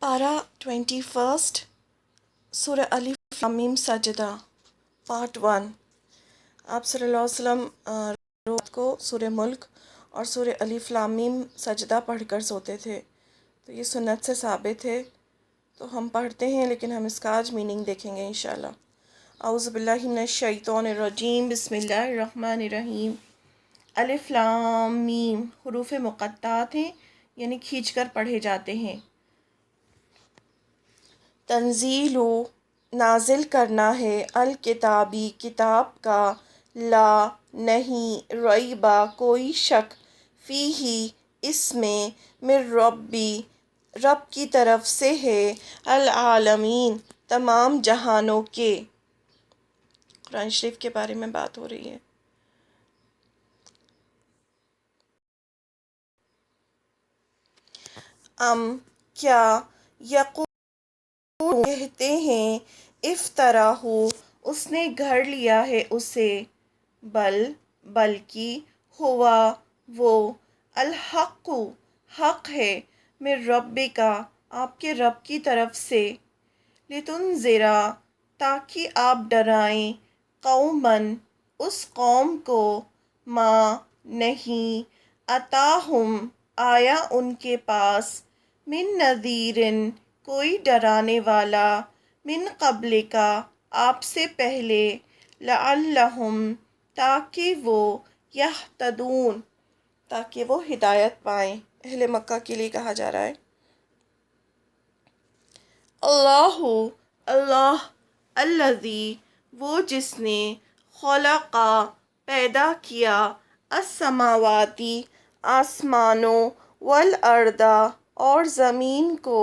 پارہ 21 سورہ الف لام میم سجدہ پارٹ 1۔ آپ صلی اللہ علیہ وسلم رات کو سورہ ملک اور سورہ الف لام میم سجدہ پڑھ کر سوتے تھے، تو یہ سنت سے ثابت ہے، تو ہم پڑھتے ہیں لیکن ہم اس کا آج میننگ دیکھیں گے انشاءاللہ۔ اعوذ باللہ من الشیطان الرجیم، بسم اللہ الرحمن الرحیم۔ الف لام میم حروف مقطعات ہیں، یعنی کھینچ کر پڑھے جاتے ہیں۔ تنزیل نازل کرنا ہے، الکتابی کتاب کا، لا نہیں، ریبہ کوئی شک، فیہ اس میں، من ربی رب کی طرف سے ہے، العالمین تمام جہانوں کے۔ قرآن شریف کے بارے میں بات ہو رہی ہے۔ کیا یقول کہتے ہیں، افطرہ اس نے گھڑ لیا ہے اسے، بلکہ ہوا وہ، الحق حق ہے، من ربک آپ کے رب کی طرف سے، لتنذر تاکہ آپ ڈرائیں، قوماً اس قوم کو، ما نہیں، اتاہم آیا ان کے پاس، من نذیر کوئی ڈرانے والا، من قبلک آپ سے پہلے، لعلہم تاکہ وہ، یہتدون تاکہ وہ ہدایت پائیں۔ اہل مکہ کے لیے کہا جا رہا ہے۔ اللہ الذی وہ جس نے، خلق پیدا کیا، السماواتی آسمانوں، والارض اور زمین کو،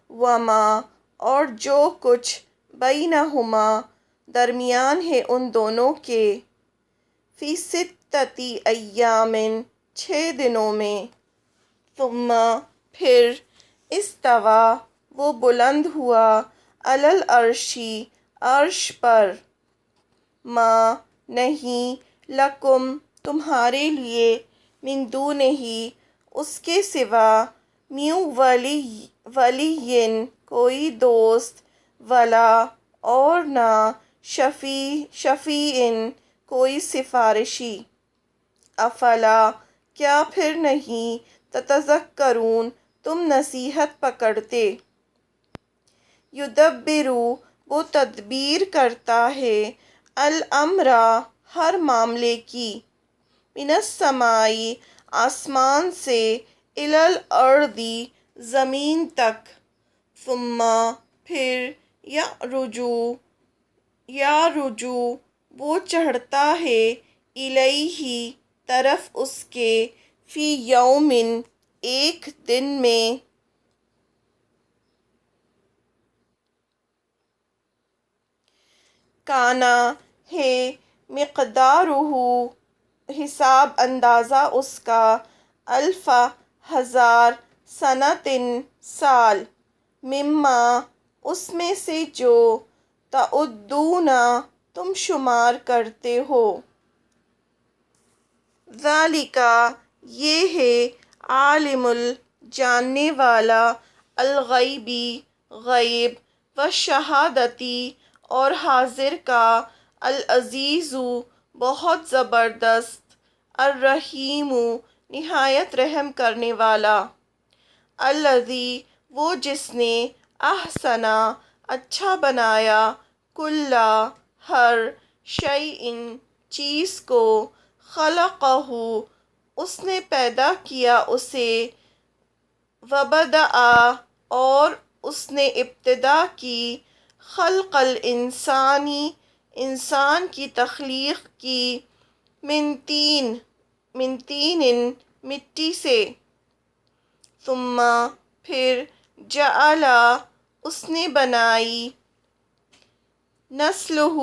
وما اور جو کچھ، بینہما درمیان ہے ان دونوں کے، فی ستۃ ایام 6 دنوں میں، ثم پھر، استویٰ وہ بلند ہوا، علی العرش عرش پر، ما نہیں، لکم تمہارے لیے، من دونہ اس کے سوا، ولی کوئی دوست، ولا اور نہ، شفیع کوئی سفارشی، افلا کیا پھر نہیں، تتذکرون تم نصیحت پکڑتے، یدبر وہ تدبیر کرتا ہے، الامر ہر معاملے کی، من السماء آسمان سے، الی الارض زمین تک، ثم پھر، یعرج وہ چڑھتا ہے، الیہ طرف اس کے، فی یوم ایک دن میں، کانا ہے، مقدارہ حساب اندازہ اس کا، الف ہزار، سنۃ سال، مما اس میں سے جو، تعدون تم شمار کرتے ہو، ذالک یہ ہے، عالم جاننے والا، الغیب غیب، والشہادۃ اور حاضر کا، العزیز بہت زبردست، الرحیم نہایت رحم کرنے والا، الذی وہ جس نے، احسن اچھا بنایا، کل ہر، شیء چیز کو، خلقہ اس نے پیدا کیا اسے، وبدأ اور اس نے ابتدا کی، خلق الانسانی انسان کی تخلیق کی، من طین مٹی سے، ثم پھر، جعل اس نے بنائی، نسلہ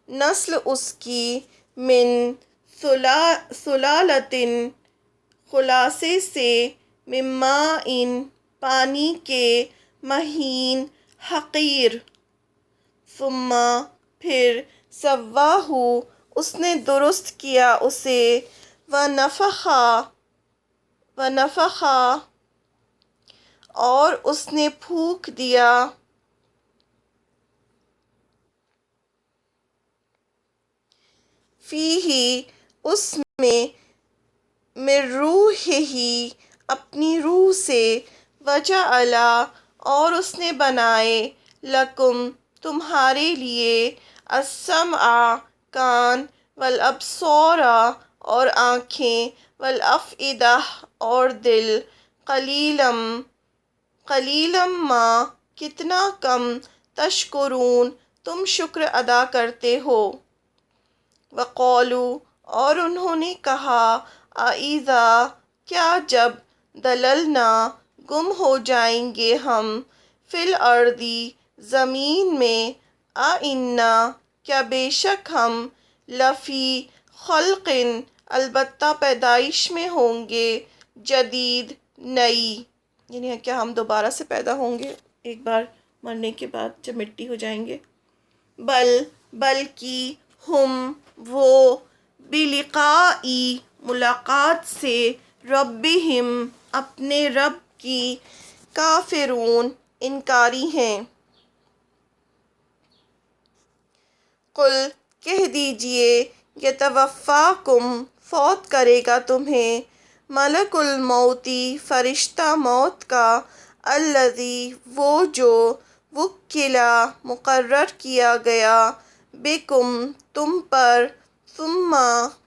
نسل اس کی، من سلالۃ خلاصے سے، من ماء پانی کے، مہین حقیر، ثم پھر، سواہ اس نے درست کیا اسے، ونفخ اور اس نے پھونک دیا فیہ اس میں من روحہ اپنی روح سے وجعل اور اس نے بنائے لکم تمہارے لیے السمع کان والابصار اور آنکھیں والافئدہ اور دل قلیلم ما کتنا کم تشکرون تم شکر ادا کرتے ہو وقالو اور انہوں نے کہا اَإِذَا کیا جب دللنا گم ہو جائیں گے ہم فی الارض زمین میں اِنَّا کیا بے شک ہم لفی خلق البتہ پیدائش میں ہوں گے جدید نئی یعنی کیا ہم دوبارہ سے پیدا ہوں گے ایک بار مرنے کے بعد جب مٹی ہو جائیں گے بلکہ ہم وہ بلقائی ملاقات سے ربہم اپنے رب کی کافرون انکاری ہیں قل کہہ دیجئے یتوفاکم فوت کرے گا تمہیں ملک الموت فرشتہ موت کا الذی وہ جو وکلا مقرر کیا گیا بکم تم پر ثم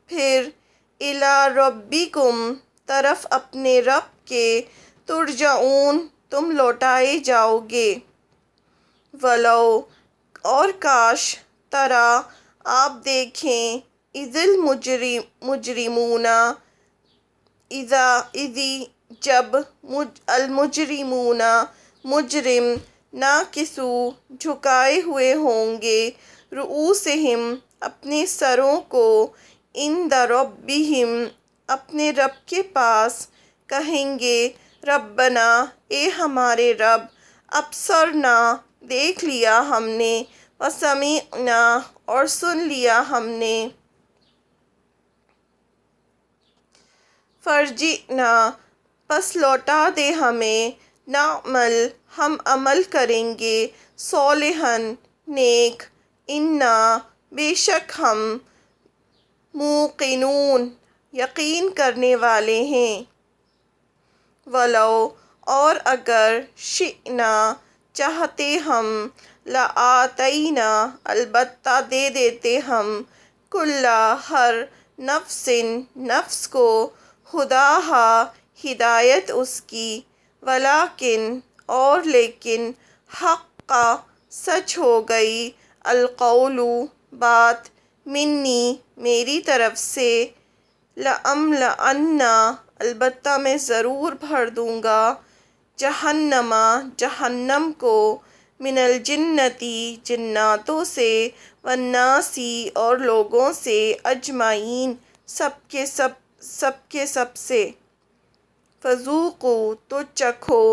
پھر الی ربکم طرف اپنے رب کے ترجعون تم لوٹائے جاؤ گے ولو اور کاش ترا آپ دیکھیں اذ المجرمون اذی جب المجرمون مجرم ناکسو جھکائے ہوئے ہوں گے رؤوسہم اپنے سروں کو عند ربہم اپنے رب کے پاس کہیں گے ربنا اے ہمارے رب ابصرنا دیکھ لیا ہم نے وسمعنا اور سن لیا ہم نے فرجعنا پس لوٹا دے ہمیں نعمل ہم عمل کریں گے صالحا نیک انا بے شک ہم موقنون یقین کرنے والے ہیں ولو اور اگر شئنا چاہتے ہم لآتینا البتہ دے دیتے ہم کل ہر نفس کو ہداہا ہدایت اس کی ولیکن اور لیکن حق سچ ہو گئی القول بات منی میری طرف سے لأملأن البتہ میں ضرور بھر دوں گا جہنم کو من الجنتی جناتوں سے والناسی اور لوگوں سے اجمعین سب کے سب سے فذوقوا تو چکھو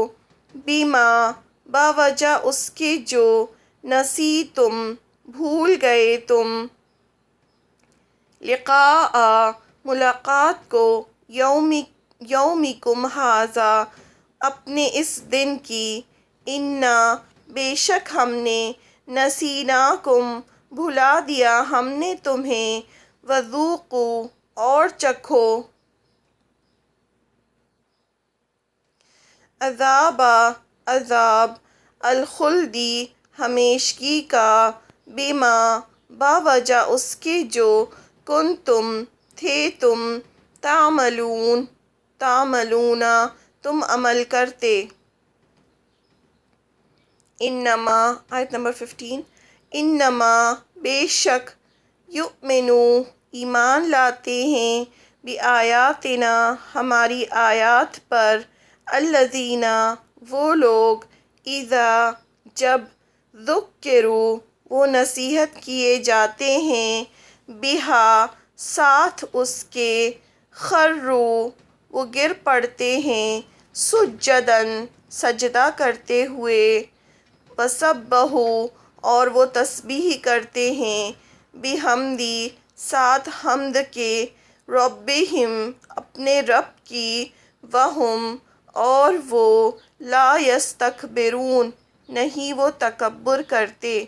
بما باوجہ اس کے جو نسیتم بھول گئے تم لقاء ملاقات کو یومکم ھذا اپنے اس دن کی انا بے شک ہم نے نسیناکم بھلا دیا ہم نے تمہیں وذوقوا اور چکھو عذاب الخلدی ہمیشگی کا بما باوجہ اس کے جو کنتم تھے تم تعملون تم عمل کرتے انما آیت نمبر 15 انما بے شک یؤمنو ایمان لاتے ہیں بآیاتنا ہماری آیات پر الذین وہ لوگ اذا جب ذکروا وہ نصیحت کیے جاتے ہیں بہا ساتھ اس کے خروا وہ گر پڑتے ہیں سجدن سجدہ کرتے ہوئے وسبحوا اور وہ تسبیح کرتے ہیں بحمدی ساتھ حمد کے ربہم اپنے رب کی وہم اور وہ لا یستکبرون، نہیں وہ تکبر کرتے۔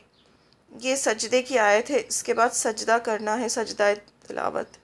یہ سجدے کی آیت ہے، اس کے بعد سجدہ کرنا ہے، سجدہ تلاوت۔